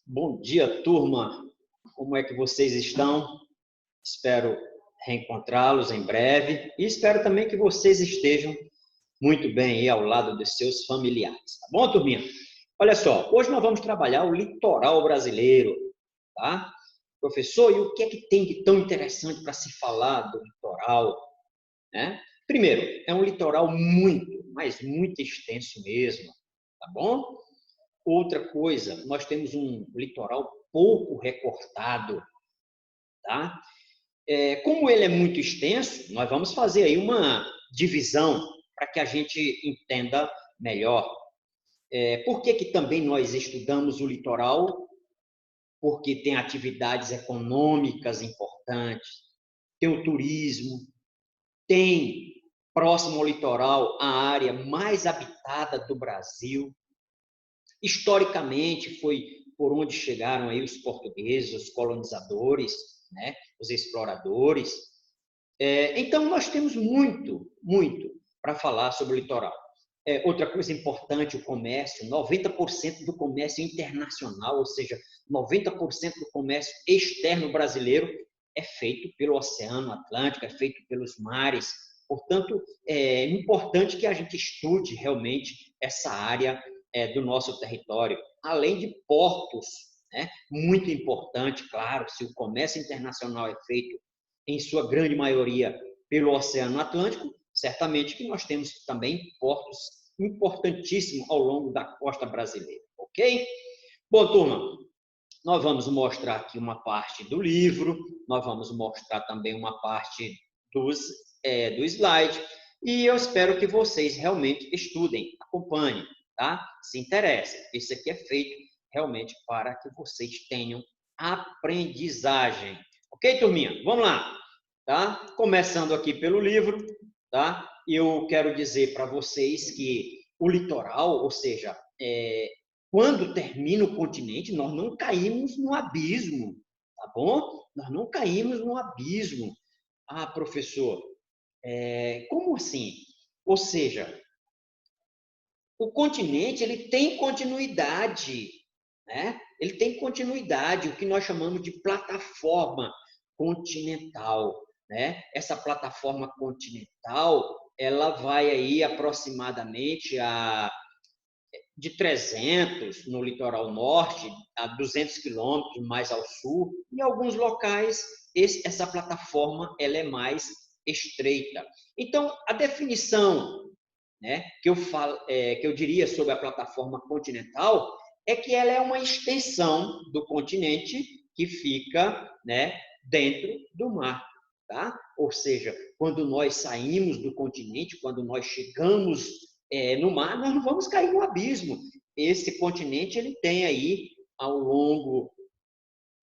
Bom dia, turma. Como é que vocês estão? Espero reencontrá-los em breve e espero também que vocês estejam muito bem aí ao lado dos seus familiares. Tá bom, turminha? Olha só, hoje nós vamos trabalhar o litoral brasileiro, tá? Professor, e o que é que tem de tão interessante para se falar do litoral, né? Primeiro, é um litoral muito, mas muito extenso mesmo, tá bom? Outra coisa, nós temos um litoral pouco recortado, tá? Como ele é muito extenso, nós vamos fazer aí uma divisão para que a gente entenda melhor. Por que que também nós estudamos o litoral? Porque tem atividades econômicas importantes, tem o turismo, tem próximo ao litoral a área mais habitada do Brasil. Historicamente, foi por onde chegaram aí os portugueses, os colonizadores, né, os exploradores. Então, nós temos muito para falar sobre o litoral. Outra coisa importante, o comércio, 90% do comércio internacional, ou seja, 90% do comércio externo brasileiro é feito pelo Oceano Atlântico, é feito pelos mares. Portanto, é importante que a gente estude realmente essa área do nosso território, além de portos, né? Muito importante, claro, se o comércio internacional é feito em sua grande maioria pelo Oceano Atlântico, certamente que nós temos também portos importantíssimos ao longo da costa brasileira, ok? Bom, turma, nós vamos mostrar aqui uma parte do livro, nós vamos mostrar também uma parte do slide, e eu espero que vocês realmente estudem, acompanhem, tá? Se interessem. Isso aqui é feito realmente para que vocês tenham aprendizagem. Ok, turminha? Vamos lá, tá? Começando aqui pelo livro, tá? Eu quero dizer para vocês que o litoral, ou seja, quando termina o continente, nós não caímos no abismo, tá bom? Nós não caímos no abismo. Ah, professor, como assim? Ou seja, o continente ele tem continuidade, né? Ele tem continuidade, o que nós chamamos de plataforma continental, né? Essa plataforma continental, ela vai aí aproximadamente de 300 no litoral norte, a 200 quilômetros mais ao sul. Em alguns locais, essa plataforma ela é mais estreita. Então, a definição, né, que eu diria sobre a plataforma continental é que ela é uma extensão do continente que fica, né, dentro do mar. Tá? Ou seja, quando nós saímos do continente, quando nós chegamos no mar, nós não vamos cair no abismo. Esse continente ele tem aí, ao longo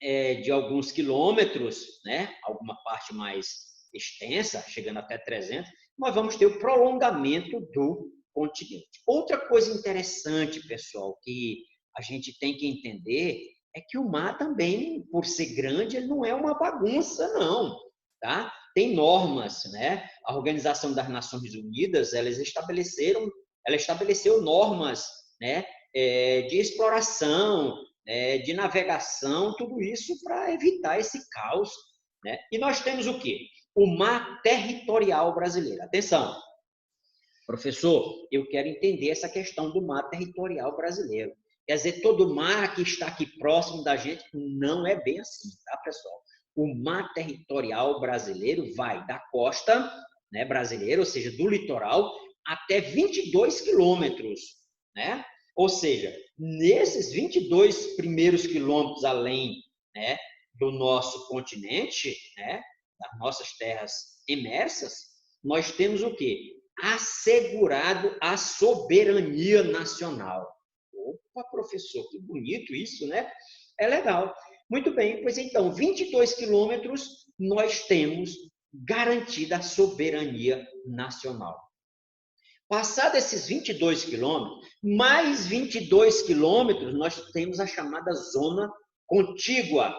de alguns quilômetros, né, alguma parte mais extensa, chegando até 300, nós vamos ter o prolongamento do continente. Outra coisa interessante, pessoal, que a gente tem que entender é que o mar também, por ser grande, ele não é uma bagunça, não, tá? Tem normas, né? A Organização das Nações Unidas, ela estabeleceu normas, né, de exploração, de navegação, tudo isso para evitar esse caos, né? E nós temos o quê? O mar territorial brasileiro. Atenção, professor, eu quero entender essa questão do mar territorial brasileiro. Quer dizer, todo mar que está aqui próximo da gente não é bem assim, tá, pessoal? O mar territorial brasileiro vai da costa, né, brasileira, ou seja, do litoral, até 22 quilômetros, né? Ou seja, nesses 22 primeiros quilômetros além, né, do nosso continente, né, das nossas terras emersas, nós temos o quê? Assegurado a soberania nacional. Opa, professor, que bonito isso, né? É legal. Muito bem, pois então, 22 quilômetros nós temos garantida a soberania nacional. Passado esses 22 quilômetros, mais 22 quilômetros, nós temos a chamada zona contígua.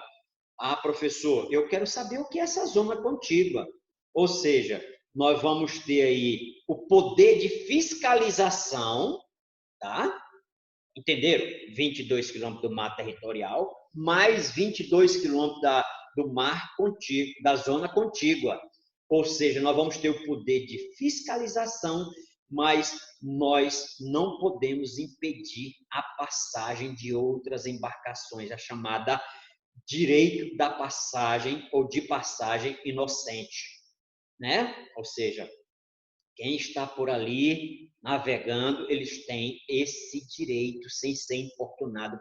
Ah, professor, eu quero saber o que é essa zona contígua. Ou seja, nós vamos ter aí o poder de fiscalização, tá? Entenderam? 22 quilômetros do mar territorial, mais 22 quilômetros do mar contíguo, da zona contígua. Ou seja, nós vamos ter o poder de fiscalização, mas nós não podemos impedir a passagem de outras embarcações, a chamada direito da passagem ou de passagem inocente, né? Ou seja, quem está por ali navegando, eles têm esse direito sem ser importunado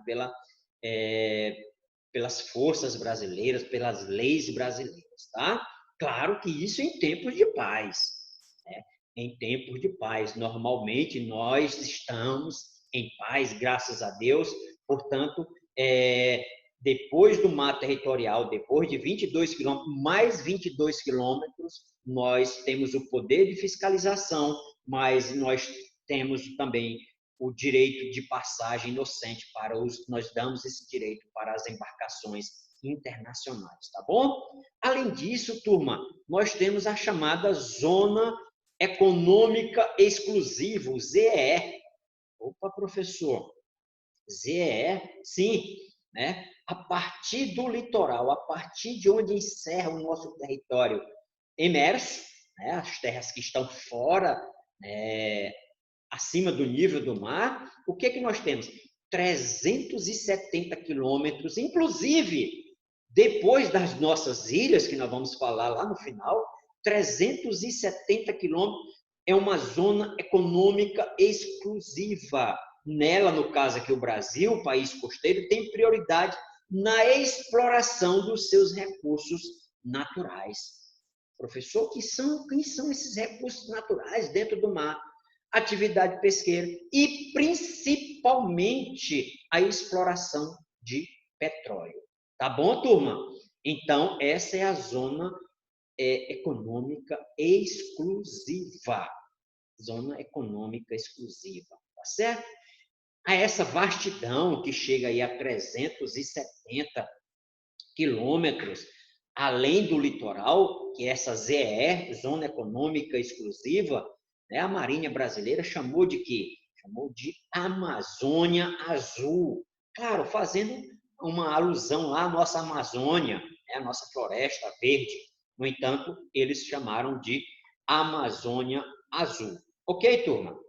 pelas forças brasileiras, pelas leis brasileiras, tá? Claro que isso em tempos de paz, né? Em tempos de paz, normalmente nós estamos em paz, graças a Deus, portanto, depois do mar territorial, depois de 22 quilômetros, mais 22 quilômetros, nós temos o poder de fiscalização, mas nós temos também o direito de passagem inocente nós damos esse direito para as embarcações internacionais, tá bom? Além disso, turma, nós temos a chamada Zona Econômica Exclusiva, o ZEE. Opa, professor, ZEE, sim, né? A partir do litoral, a partir de onde encerra o nosso território emerso, né? As terras que estão fora, acima do nível do mar, o que nós temos? 370 quilômetros, inclusive, depois das nossas ilhas, que nós vamos falar lá no final, 370 quilômetros é uma zona econômica exclusiva. Nela, no caso aqui, o Brasil, o país costeiro, tem prioridade na exploração dos seus recursos naturais. Professor, quem são esses recursos naturais dentro do mar? Atividade pesqueira e, principalmente, a exploração de petróleo. Tá bom, turma? Então, essa é a zona econômica exclusiva. Zona econômica exclusiva, tá certo? A essa vastidão que chega aí a 370 quilômetros, além do litoral, que é essa ZEE, Zona Econômica Exclusiva, né, a Marinha Brasileira chamou de quê? Chamou de Amazônia Azul. Claro, fazendo uma alusão lá à nossa Amazônia, né, a nossa floresta verde. No entanto, eles chamaram de Amazônia Azul. Ok, turma?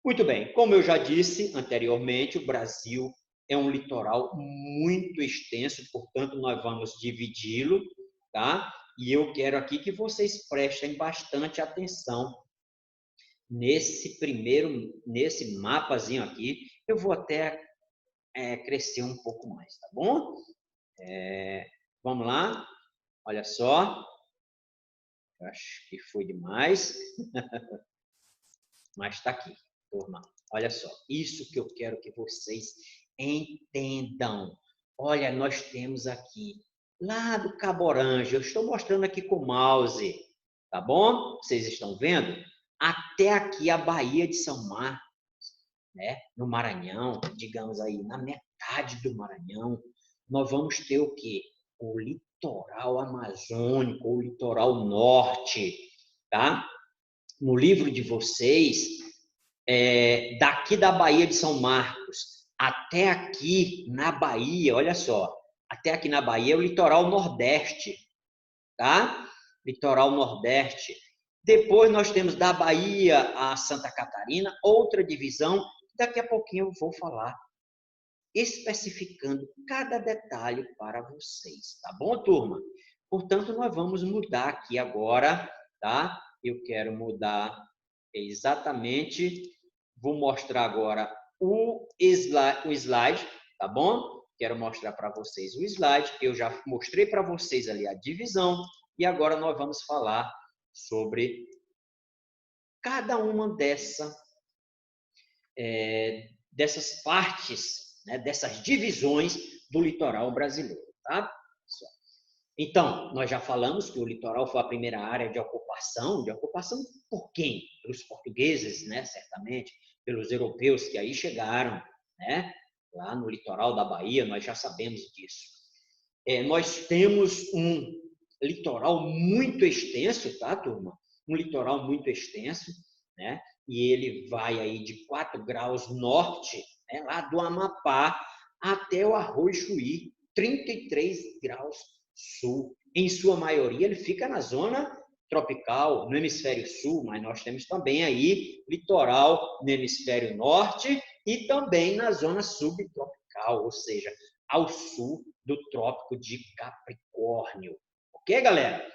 Muito bem, como eu já disse anteriormente, o Brasil é um litoral muito extenso, portanto, nós vamos dividi-lo, tá? E eu quero aqui que vocês prestem bastante atenção nesse mapazinho aqui. Eu vou até crescer um pouco mais, tá bom? Vamos lá, olha só. Eu acho que foi demais, mas está aqui, turma. Olha só, isso que eu quero que vocês entendam. Olha, nós temos aqui, lá do Cabo Orange, eu estou mostrando aqui com o mouse, tá bom? Vocês estão vendo? Até aqui a Baía de São Marcos, né? No Maranhão, digamos aí, na metade do Maranhão, nós vamos ter o quê? O litoral amazônico, o litoral norte, tá? No livro de vocês, daqui da Baía de São Marcos até aqui na Bahia, olha só, até aqui na Bahia é o litoral nordeste, tá? Litoral nordeste. Depois nós temos da Bahia a Santa Catarina, outra divisão, daqui a pouquinho eu vou falar, especificando cada detalhe para vocês, tá bom, turma? Portanto, nós vamos mudar aqui agora, tá? Eu quero mudar exatamente, vou mostrar agora o slide, tá bom? Quero mostrar para vocês o slide, eu já mostrei para vocês ali a divisão, e agora nós vamos falar sobre cada uma dessas partes, né, dessas divisões do litoral brasileiro, tá? Então, nós já falamos que o litoral foi a primeira área de ocupação por quem? Pelos portugueses, né, certamente, pelos europeus que aí chegaram, né, lá no litoral da Bahia, nós já sabemos disso. Nós temos um litoral muito extenso, tá, turma? Um litoral muito extenso, né? E ele vai aí de 4 graus norte né? Lá do Amapá até o Arroio Chuí, 33 graus sul. Em sua maioria, ele fica na zona tropical, no hemisfério sul, mas nós temos também aí litoral no hemisfério norte e também na zona subtropical, ou seja, ao sul do Trópico de Capricórnio. Ok, galera?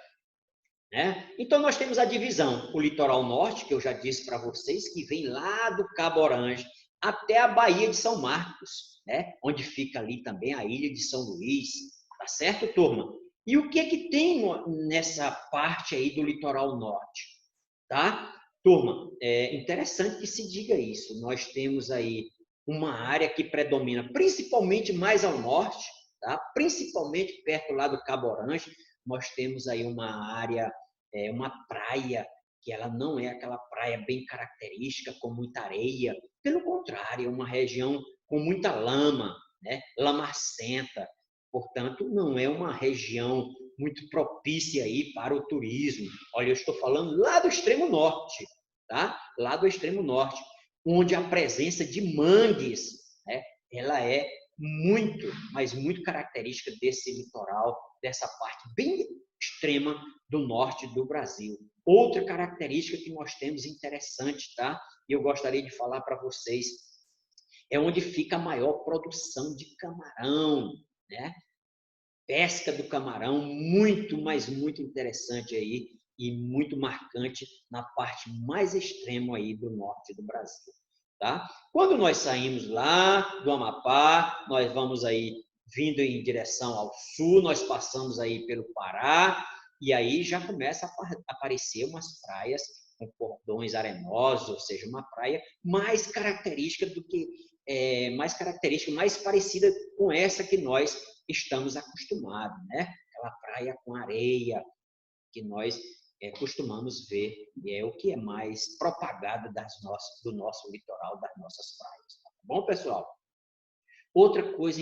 Né? Então, nós temos a divisão, o litoral norte, que eu já disse para vocês, que vem lá do Cabo Orange até a Baía de São Marcos, né? Onde fica ali também a Ilha de São Luís. Tá certo, turma? E o que é que tem nessa parte aí do litoral norte? Tá? Turma, é interessante que se diga isso. Nós temos aí uma área que predomina principalmente mais ao norte, tá? Principalmente perto lá do Cabo Orange, nós temos aí uma área, uma praia, que ela não é aquela praia bem característica, com muita areia. Pelo contrário, é uma região com muita lama, né? Lamacenta. Portanto, não é uma região muito propícia aí para o turismo. Olha, eu estou falando lá do extremo norte, tá? Lá do extremo norte, onde a presença de mangues, né? Ela é muito, mas muito característica desse litoral, dessa parte bem extrema do norte do Brasil. Outra característica que nós temos interessante, tá? E eu gostaria de falar para vocês, é onde fica a maior produção de camarão, né? Pesca do camarão, muito, mas muito interessante aí e muito marcante na parte mais extrema aí do norte do Brasil, tá? Quando nós saímos lá do Amapá, nós vamos aí vindo em direção ao sul, nós passamos aí pelo Pará e aí já começa a aparecer umas praias com cordões arenosos, ou seja, uma praia mais característica do que mais característica, mais parecida com essa que nós estamos acostumados, né? Aquela praia com areia que nós costumamos ver, e é o que é mais propagado do nosso litoral, das nossas praias. Tá bom, pessoal? Outra coisa,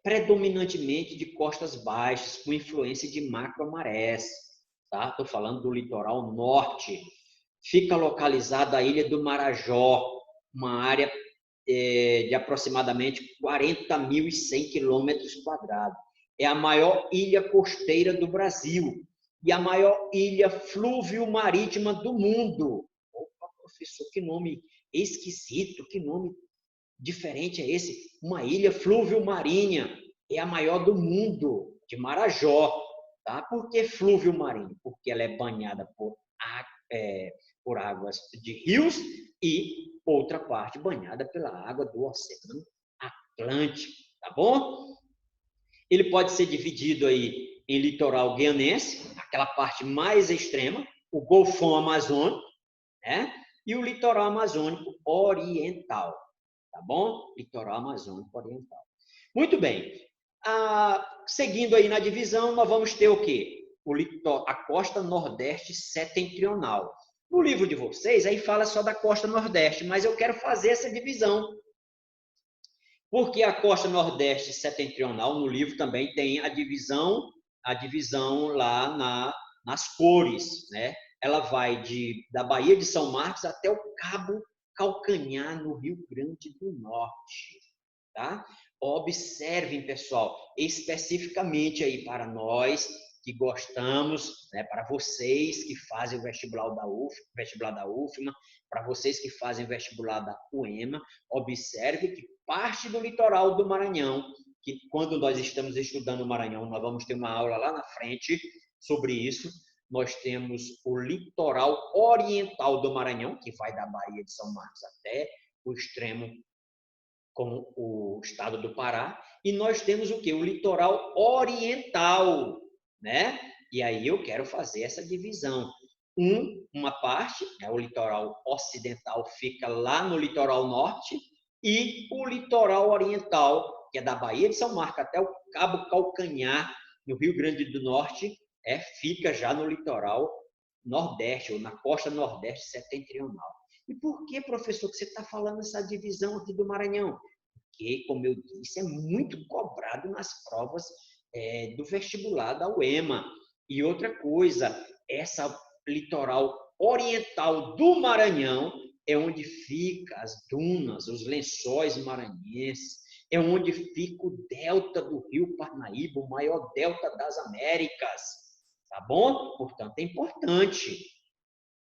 predominantemente de costas baixas, com influência de macromarés, tá? Estou falando do litoral norte. Fica localizada a ilha do Marajó, uma área de aproximadamente 40.100 quilômetros quadrados. É a maior ilha costeira do Brasil e a maior ilha fluvio-marítima do mundo. Opa, professor, que nome esquisito, que nome diferente é esse? Uma ilha fluvio-marinha, é a maior do mundo, de Marajó. Tá? Por que fluvio-marinho? Porque ela é banhada por águas de rios e outra parte banhada pela água do Oceano Atlântico, tá bom? Ele pode ser dividido aí em litoral guianense, aquela parte mais extrema, o Golfão Amazônico, né? E o litoral amazônico oriental, tá bom? Litoral amazônico oriental. Muito bem. Seguindo aí na divisão, nós vamos ter o quê? A costa nordeste setentrional. No livro de vocês, aí fala só da costa nordeste, mas eu quero fazer essa divisão. Porque a costa nordeste setentrional, no livro também tem a divisão lá nas cores, né? Ela vai da Baía de São Marcos até o Cabo Calcanhar, no Rio Grande do Norte, tá? Observem, pessoal, especificamente aí para nós que gostamos, né, para vocês que fazem o vestibular da UFMA, para vocês que fazem o vestibular da UEMA, observe que parte do litoral do Maranhão, que quando nós estamos estudando o Maranhão, nós vamos ter uma aula lá na frente sobre isso, nós temos o litoral oriental do Maranhão, que vai da Baía de São Marcos até o extremo com o estado do Pará, e nós temos o quê? O litoral oriental, né? E aí eu quero fazer essa divisão. Uma parte, né, o litoral ocidental fica lá no litoral norte, e o litoral oriental, que é da Baía de São Marcos até o Cabo Calcanhar, no Rio Grande do Norte, fica já no litoral nordeste, ou na costa nordeste setentrional. E por que, professor, que você está falando essa divisão aqui do Maranhão? Porque, como eu disse, é muito cobrado nas provas do vestibular da UEMA. E outra coisa, essa litoral oriental do Maranhão é onde fica as dunas, os lençóis maranhenses, é onde fica o delta do Rio Parnaíba, o maior delta das Américas, tá bom? Portanto, é importante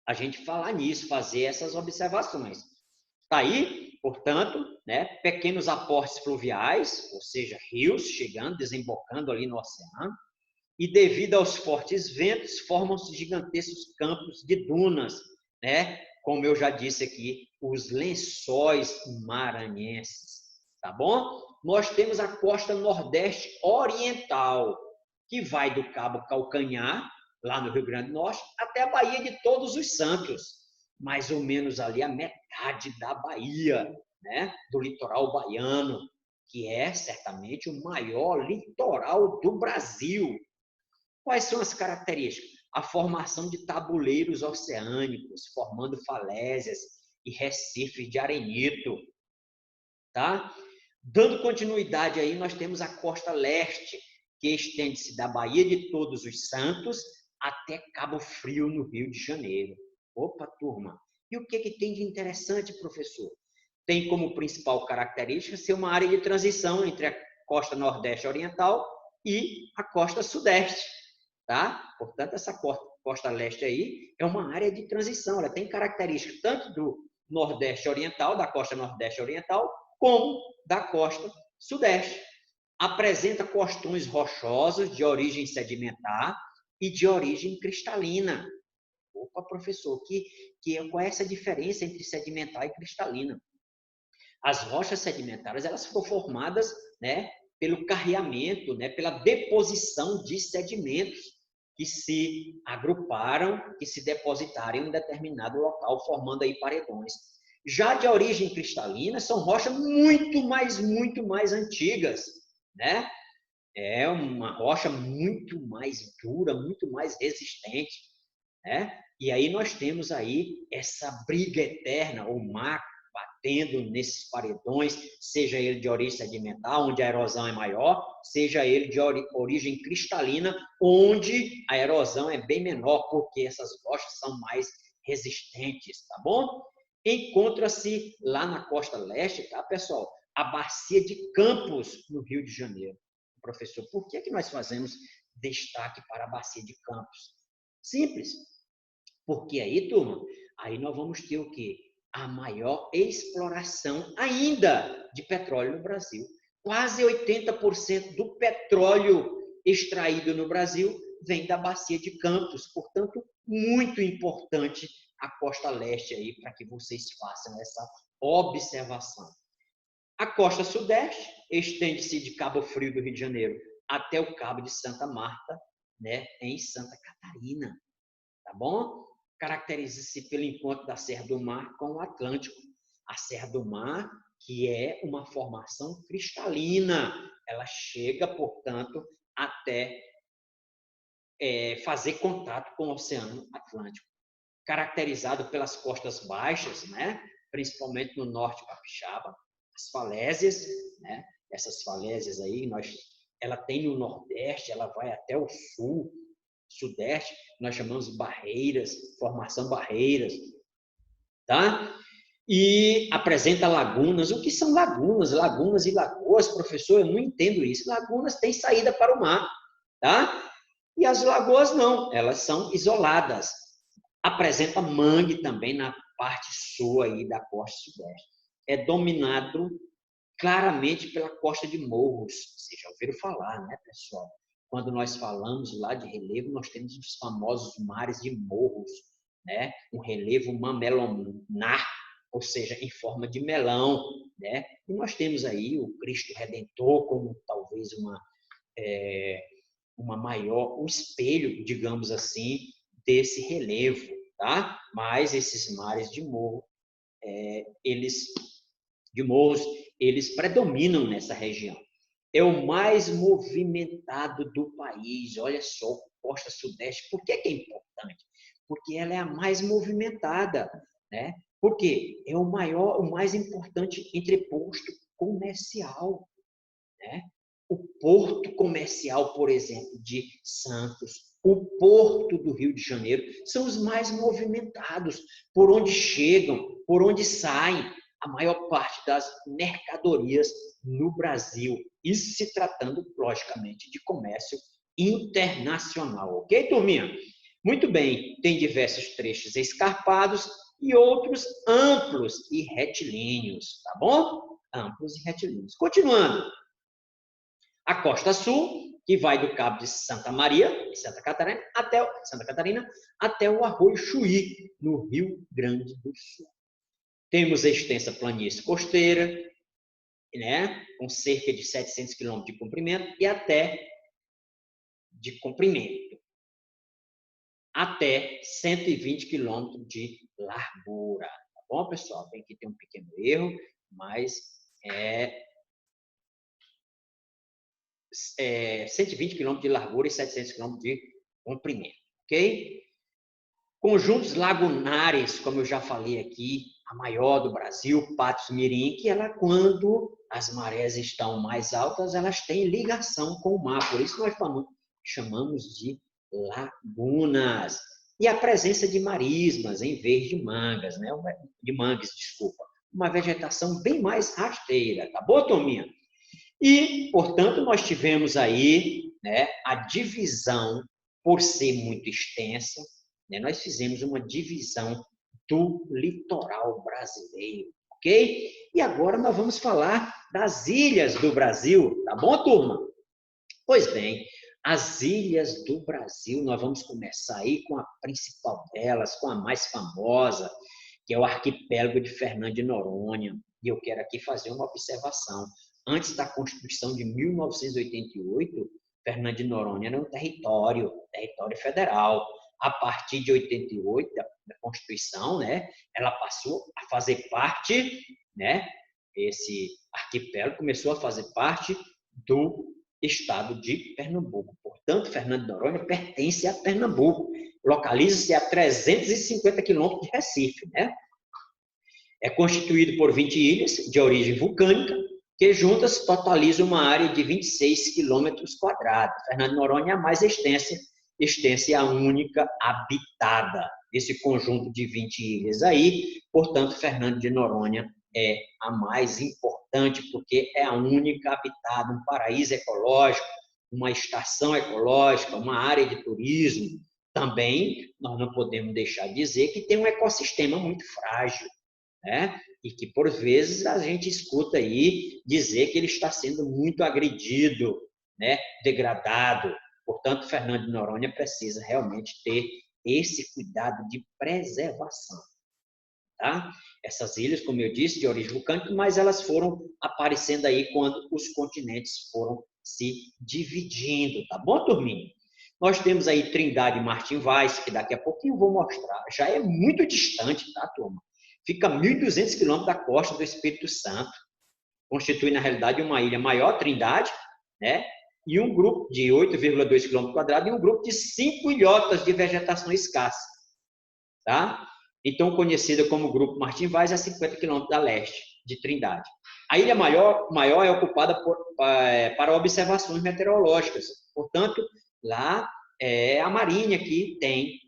a gente falar nisso, fazer essas observações. Tá aí, portanto, né, pequenos aportes fluviais, ou seja, rios chegando, desembocando ali no oceano, e devido aos fortes ventos, formam-se gigantescos campos de dunas, né? Como eu já disse aqui, os lençóis maranhenses, tá bom? Nós temos a costa nordeste oriental, que vai do Cabo Calcanhar, lá no Rio Grande do Norte, até a Baía de Todos os Santos, mais ou menos ali a metade da Bahia, né? Do litoral baiano, que é certamente o maior litoral do Brasil. Quais são as características? A formação de tabuleiros oceânicos, formando falésias e recifes de arenito, tá? Dando continuidade aí, nós temos a costa leste, que estende-se da Baía de Todos os Santos até Cabo Frio, no Rio de Janeiro. Opa, turma! E o que tem de interessante, professor? Tem como principal característica ser uma área de transição entre a costa nordeste oriental e a costa sudeste, tá? Portanto, essa costa leste aí é uma área de transição, ela tem características tanto do nordeste oriental, da costa nordeste oriental, como da costa sudeste. Apresenta costões rochosos de origem sedimentar e de origem cristalina. Opa, professor, qual é essa diferença entre sedimentar e cristalina? As rochas sedimentares, elas foram formadas, né, pelo carreamento, né, pela deposição de sedimentos que se agruparam, que se depositaram em um determinado local, formando aí paredões. Já de origem cristalina, são rochas muito mais antigas, né? É uma rocha muito mais dura, muito mais resistente, né? E aí nós temos aí essa briga eterna, o mar batendo nesses paredões, seja ele de origem sedimentar, onde a erosão é maior, seja ele de origem cristalina, onde a erosão é bem menor, porque essas rochas são mais resistentes, tá bom? Encontra-se lá na costa leste, tá, pessoal? A Bacia de Campos, no Rio de Janeiro. Professor, por que nós fazemos destaque para a Bacia de Campos? Simples. Porque aí, turma, aí nós vamos ter o quê? A maior exploração ainda de petróleo no Brasil. Quase 80% do petróleo extraído no Brasil vem da Bacia de Campos. Portanto, muito importante a costa leste aí para que vocês façam essa observação. A costa sudeste estende-se de Cabo Frio do Rio de Janeiro até o Cabo de Santa Marta, né, em Santa Catarina, tá bom? Caracteriza-se pelo encontro da Serra do Mar com o Atlântico. A Serra do Mar, que é uma formação cristalina, ela chega, portanto, até fazer contato com o Oceano Atlântico. Caracterizado pelas costas baixas, né? Principalmente no norte capixaba, as falésias, né? Essas falésias aí, ela tem no nordeste, ela vai até o sul, sudeste, nós chamamos de barreiras, formação barreiras, tá? E apresenta lagunas. O que são lagunas? Lagunas e lagoas, professor, eu não entendo isso. Lagunas têm saída para o mar, tá? E as lagoas não, elas são isoladas. Apresenta mangue também na parte sul aí da costa sudeste. É dominado claramente pela costa de morros. Vocês já ouviram falar, né, pessoal? Quando nós falamos lá de relevo, nós temos os famosos mares de morros, né? Um relevo mamelonar, ou seja, em forma de melão, né? E nós temos aí o Cristo Redentor como talvez uma maior, um espelho, digamos assim, desse relevo, tá? Mas esses mares de morro, eles predominam nessa região. É o mais movimentado do país. Olha só, costa sudeste. Por que é importante? Porque ela é a mais movimentada, né? Porque é o mais importante entreposto comercial, né? O porto comercial, por exemplo, de Santos, o Porto do Rio de Janeiro são os mais movimentados, por onde chegam, por onde saem a maior parte das mercadorias no Brasil. Isso se tratando, logicamente, de comércio internacional. Ok, turminha? Muito bem, tem diversos trechos escarpados e outros amplos e retilíneos, tá bom? Amplos e retilíneos. Continuando, a costa sul, que vai do Cabo de Santa Maria, Santa Catarina, até o Arroio Chuí, no Rio Grande do Sul. Temos a extensa planície costeira, né, com cerca de 700 quilômetros de comprimento e até 120 quilômetros de largura. Tá bom, pessoal? Tem que ter um pequeno erro, mas é 120 quilômetros de largura e 700 quilômetros de comprimento, ok? Conjuntos lagunares, como eu já falei aqui, a maior do Brasil, Patos Mirim, que ela, quando as marés estão mais altas, elas têm ligação com o mar, por isso nós chamamos de lagunas. E a presença de marismas em vez de mangas, né? De mangues, desculpa. Uma vegetação bem mais rasteira, tá bom, turminha? E, portanto, nós tivemos aí, né, a divisão, por ser muito extensa, né, nós fizemos uma divisão do litoral brasileiro, ok? E agora nós vamos falar das ilhas do Brasil, tá bom, turma? Pois bem, as ilhas do Brasil, nós vamos começar aí com a principal delas, com a mais famosa, que é o arquipélago de Fernando de Noronha. E eu quero aqui fazer uma observação. Antes da Constituição de 1988, Fernando de Noronha era um território federal. A partir de 88, da Constituição, né, ela passou a fazer parte, né, esse arquipélago começou a fazer parte do estado de Pernambuco. Portanto, Fernando de Noronha pertence a Pernambuco. Localiza-se a 350 quilômetros de Recife, né? É constituído por 20 ilhas de origem vulcânica, que juntas totalizam uma área de 26 quilômetros quadrados. Fernando de Noronha é a mais extensa e a única habitada. Esse conjunto de 20 ilhas aí, portanto, Fernando de Noronha é a mais importante, porque é a única habitada, um paraíso ecológico, uma estação ecológica, uma área de turismo. Também, nós não podemos deixar de dizer que tem um ecossistema muito frágil, né? E que, por vezes, a gente escuta aí dizer que ele está sendo muito agredido, né? Degradado. Portanto, Fernando de Noronha precisa realmente ter esse cuidado de preservação. Tá? Essas ilhas, como eu disse, de origem vulcânica, mas elas foram aparecendo aí quando os continentes foram se dividindo, tá bom, turminha? Nós temos aí Trindade e Martim Vaz, que daqui a pouquinho eu vou mostrar. Já é muito distante, tá, turma? Fica a 1.200 quilômetros da costa do Espírito Santo. Constitui, na realidade, uma ilha maior, Trindade, né? E um grupo de 8,2 quilômetros quadrados e um grupo de 5 ilhotas de vegetação escassa, tá? Então conhecida como Grupo Martim Vaz, a 50 quilômetros da leste de Trindade. A ilha maior é ocupada para observações meteorológicas. Portanto, lá é a Marinha que tem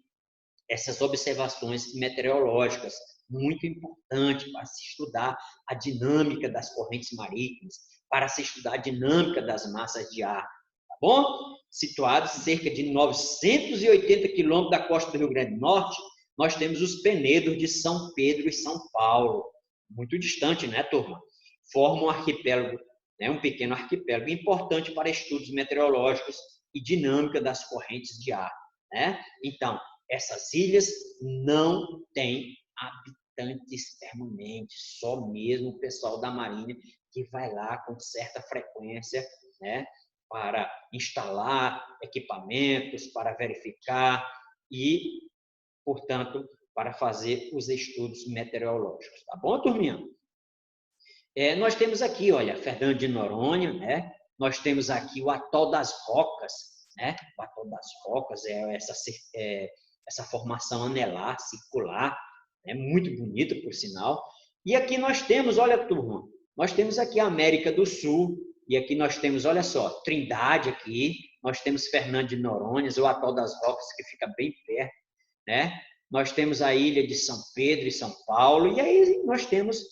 essas observações meteorológicas, muito importante para se estudar a dinâmica das correntes marítimas, para se estudar a dinâmica das massas de ar, tá bom? Situados cerca de 980 quilômetros da costa do Rio Grande do Norte, nós temos os Penedos de São Pedro e São Paulo, muito distante, né, turma? Formam um arquipélago, né, um pequeno arquipélago importante para estudos meteorológicos e dinâmica das correntes de ar, né? Então, essas ilhas não têm habitantes permanentes, só mesmo o pessoal da Marinha que vai lá com certa frequência, né, para instalar equipamentos, para verificar e, portanto, para fazer os estudos meteorológicos. Tá bom, turminha? Nós temos aqui, olha, Fernando de Noronha, né? Nós temos aqui o Atol das Rocas, né? O Atol das Rocas é essa formação anelar, circular, é muito bonito, por sinal. E aqui nós temos, olha, turma, nós temos aqui a América do Sul, E aqui nós temos, olha só, Trindade aqui, nós temos Fernando de Noronha, o Atol das Rocas, que fica bem perto, né? Nós temos a ilha de São Pedro e São Paulo, e aí nós temos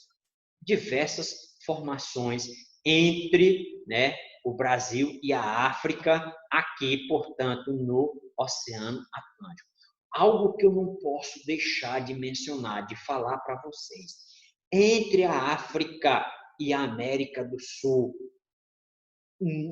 diversas formações entre, né, o Brasil e a África, aqui, portanto, no Oceano Atlântico. Algo que eu não posso deixar de mencionar, de falar para vocês. Entre a África e a América do Sul,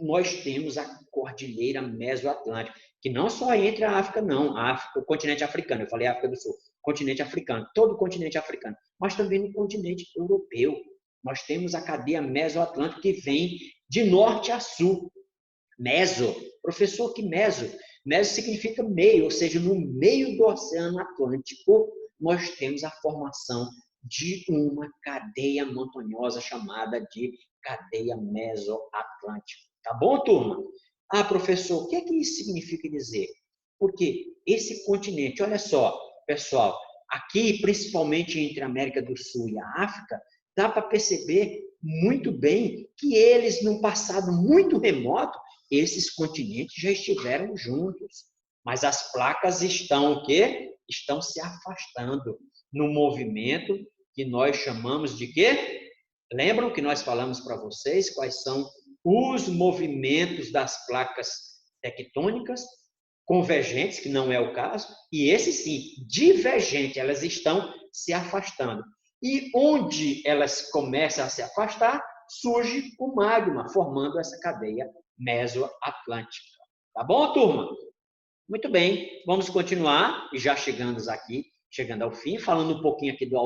nós temos a Cordilheira Mesoatlântica, que não só entre a África, não, a África, o continente africano, eu falei África do Sul, continente africano, todo o continente africano, mas também no continente europeu. Nós temos a cadeia mesoatlântica que vem de norte a sul. Meso, professor, que meso? Meso significa meio, ou seja, no meio do Oceano Atlântico, nós temos a formação de uma cadeia montanhosa chamada de cadeia mesoatlântica. Tá bom, turma? Ah, professor, o que é que isso significa dizer? Porque esse continente, olha só, pessoal, aqui, principalmente entre a América do Sul e a África, dá para perceber muito bem que eles, num passado muito remoto, esses continentes já estiveram juntos. Mas as placas estão o quê? Estão se afastando no movimento que nós chamamos de quê? Lembram que nós falamos para vocês quais são os movimentos das placas tectônicas? Convergentes, que não é o caso, e esse sim, divergente, elas estão se afastando. E onde elas começam a se afastar, surge o magma, formando essa cadeia mesoatlântica. Tá bom, turma? Muito bem, vamos continuar, e já chegamos aqui, chegando ao fim, falando um pouquinho aqui do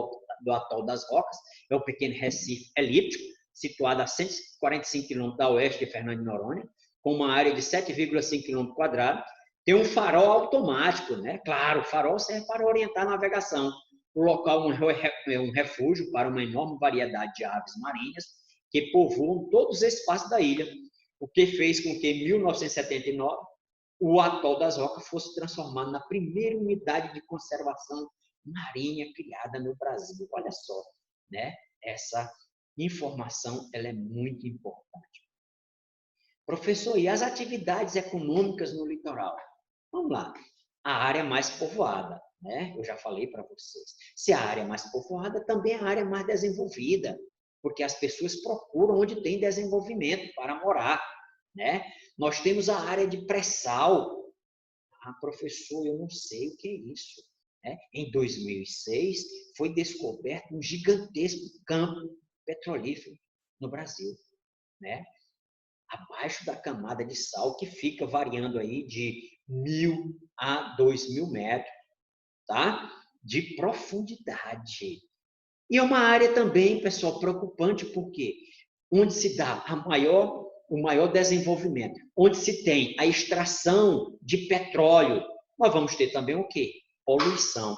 Atol das Rocas, é o pequeno Recife elíptico, situado a 145 km a oeste de Fernando de Noronha, com uma área de 7,5 km², tem um farol automático, né? Claro, o farol serve para orientar a navegação. O local é um refúgio para uma enorme variedade de aves marinhas que povoam todos os espaços da ilha, o que fez com que, em 1979, o Atol das Rocas fosse transformado na primeira unidade de conservação marinha criada no Brasil. Olha só, né? Essa informação ela é muito importante. Professor, e as atividades econômicas no litoral? Vamos lá. A área mais povoada, né? Eu já falei para vocês. Se a área é mais povoada, também a área é mais desenvolvida, porque as pessoas procuram onde tem desenvolvimento para morar, né? Nós temos a área de pré-sal. Ah, professor, eu não sei o que é isso. Né? Em 2006, foi descoberto um gigantesco campo petrolífero no Brasil, né? Abaixo da camada de sal, que fica variando aí de 1.000 a 2.000 metros, tá? De profundidade. E é uma área também, pessoal, preocupante, porque onde se dá o maior desenvolvimento, onde se tem a extração de petróleo, nós vamos ter também o quê? Poluição.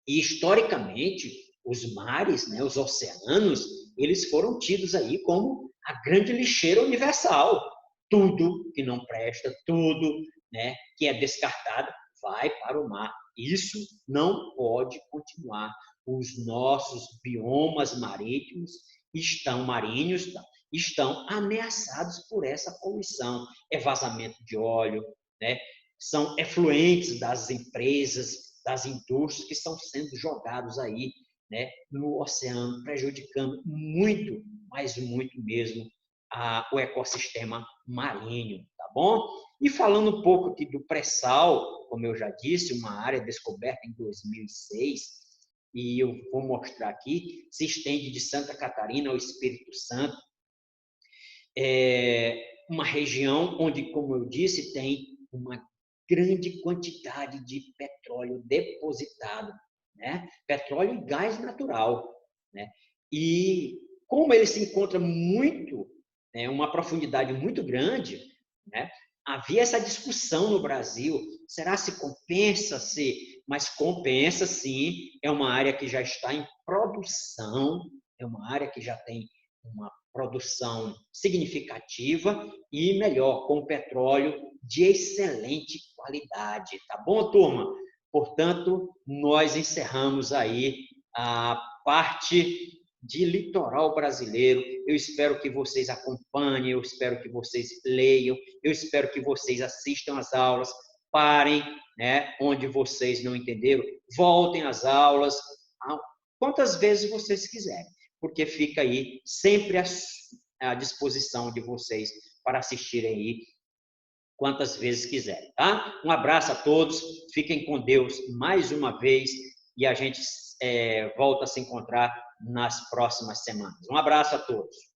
E, historicamente, os mares, né, os oceanos, eles foram tidos aí como a grande lixeira universal. Tudo que não presta, tudo, né, que é descartado, vai para o mar. Isso não pode continuar. Os nossos biomas marítimos marinhos estão ameaçados por essa poluição. É vazamento de óleo, né? São efluentes das empresas, das indústrias que estão sendo jogados aí, né, no oceano, prejudicando muito, mas muito mesmo, o ecossistema marinho, tá bom? E falando um pouco aqui do pré-sal, como eu já disse, uma área descoberta em 2006, e eu vou mostrar aqui, se estende de Santa Catarina ao Espírito Santo, uma região onde, como eu disse, tem uma grande quantidade de petróleo depositado, né? Petróleo e gás natural, né? E como ele se encontra muito, né, uma profundidade muito grande, né? Havia essa discussão no Brasil, será se compensa se, mas compensa sim, é uma área que já está em produção, é uma área que já tem uma produção significativa e melhor, com petróleo de excelente qualidade, tá bom, turma? Portanto, nós encerramos aí a parte de litoral brasileiro. Eu espero que vocês acompanhem, eu espero que vocês leiam, eu espero que vocês assistam às aulas, parem, né, onde vocês não entenderam, voltem às aulas, quantas vezes vocês quiserem, porque fica aí sempre à disposição de vocês para assistirem aí quantas vezes quiserem, tá? Um abraço a todos, fiquem com Deus mais uma vez e a gente volta a se encontrar nas próximas semanas. Um abraço a todos.